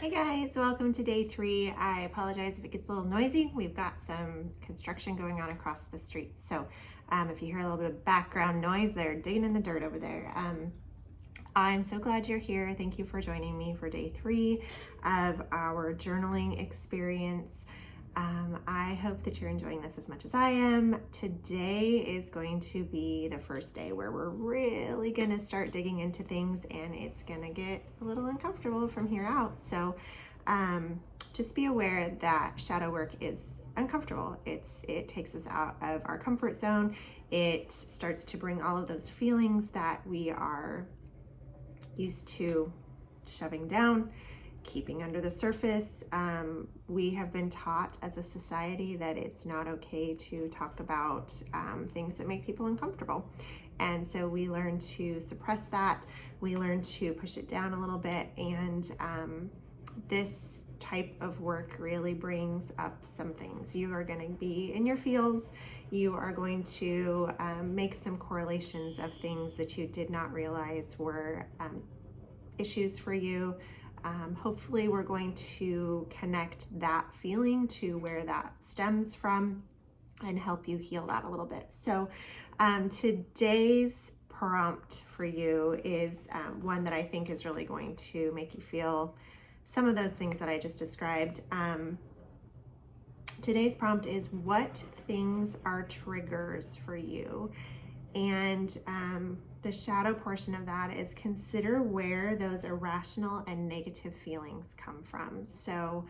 Hey guys, welcome to day 3. I apologize if it gets a little noisy. We've got some construction going on across the street. So if you hear a little bit of background noise, they're digging in the dirt over there. I'm so glad you're here. Thank you for joining me for day 3 of our journaling experience. I hope that you're enjoying this as much as I am. Today is going to be the first day where we're really going to start digging into things, and it's going to get a little uncomfortable from here out. So just be aware that shadow work is uncomfortable. It takes us out of our comfort zone. It starts to bring all of those feelings that we are used to shoving down, keeping under the surface. We have been taught as a society that it's not okay to talk about things that make people uncomfortable. And so we learn to suppress that. We learn to push it down a little bit. And this type of work really brings up some things. You are going to be in your feels. You are going to make some correlations of things that you did not realize were issues for you. Hopefully we're going to connect that feeling to where that stems from and help you heal that a little bit. So today's prompt for you is one that I think is really going to make you feel some of those things that I just described. Today's prompt is, what things are triggers for you? And the shadow portion of that is, consider where those irrational and negative feelings come from. So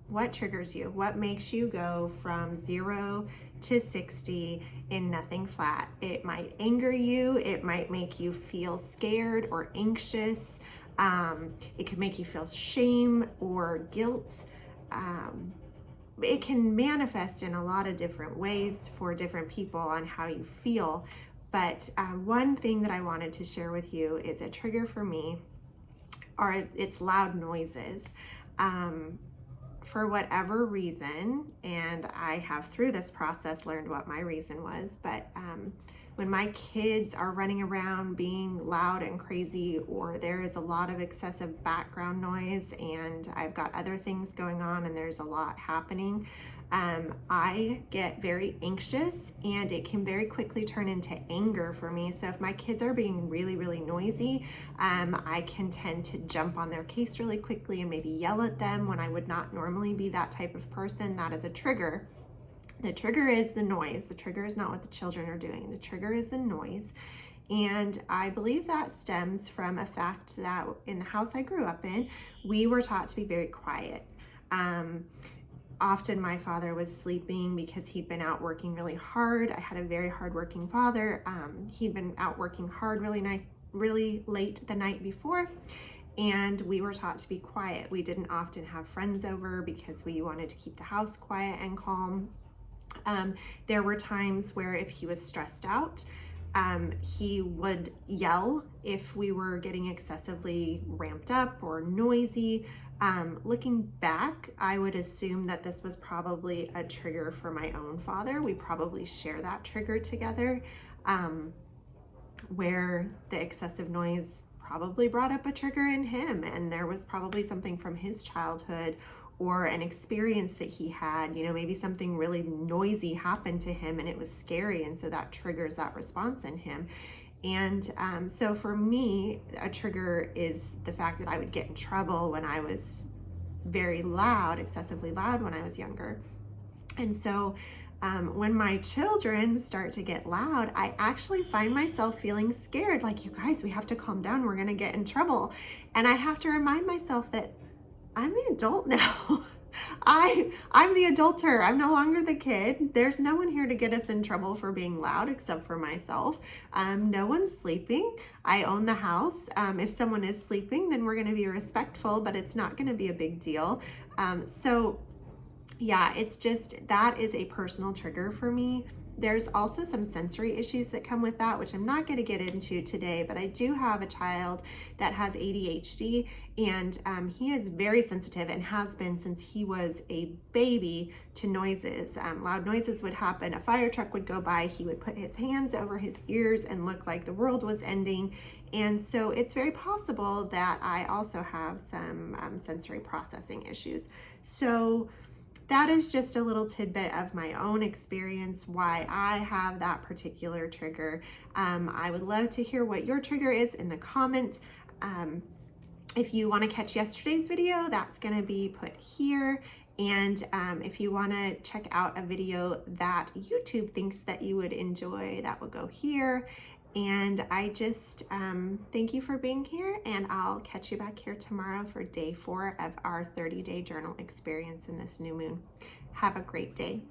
what triggers you? What makes you go from 0 to 60 in nothing flat? It might anger you. It might make you feel scared or anxious. It could make you feel shame or guilt. It can manifest in a lot of different ways for different people on how you feel. But one thing that I wanted to share with you is a trigger for me, or it's loud noises. For whatever reason, and I have through this process learned what my reason was, but when my kids are running around being loud and crazy, or there is a lot of excessive background noise and I've got other things going on and there's a lot happening, I get very anxious, and it can very quickly turn into anger for me. So if my kids are being really, really noisy, I can tend to jump on their case really quickly and maybe yell at them when I would not normally be that type of person. That is a trigger. The trigger is the noise. The trigger is not what the children are doing. The trigger is the noise. And I believe that stems from a fact that in the house I grew up in, we were taught to be very quiet. Often my father was sleeping because he'd been out working really hard. I had a very hardworking father. He'd been out working hard really late the night before, and we were taught to be quiet. We didn't often have friends over because we wanted to keep the house quiet and calm. There were times where if he was stressed out, he would yell if we were getting excessively ramped up or noisy. Looking back, I would assume that this was probably a trigger for my own father. We probably share that trigger together, where the excessive noise probably brought up a trigger in him, and there was probably something from his childhood or an experience that he had, maybe something really noisy happened to him and it was scary, and so that triggers that response in him. And so for me, a trigger is the fact that I would get in trouble when I was very loud, excessively loud when I was younger. And so when my children start to get loud, I actually find myself feeling scared, like, you guys, we have to calm down, we're gonna get in trouble. And I have to remind myself that I'm the adult now. I'm the adulter. I'm no longer the kid. There's no one here to get us in trouble for being loud except for myself. No one's sleeping. I own the house. If someone is sleeping, then we're going to be respectful, but it's not going to be a big deal. So yeah, it's just, that is a personal trigger for me. There's also some sensory issues that come with that, which I'm not going to get into today, but I do have a child that has ADHD, and he is very sensitive and has been since he was a baby to noises. Loud noises would happen, a fire truck would go by, he would put his hands over his ears and look like the world was ending. And so it's very possible that I also have some sensory processing issues. So that is just a little tidbit of my own experience, why I have that particular trigger. I would love to hear what your trigger is in the comments. If you want to catch yesterday's video, that's going to be put here. And if you want to check out a video that YouTube thinks that you would enjoy, that will go here. And I just thank you for being here, and I'll catch you back here tomorrow for day 4 of our 30-day journal experience in this new moon. Have a great day.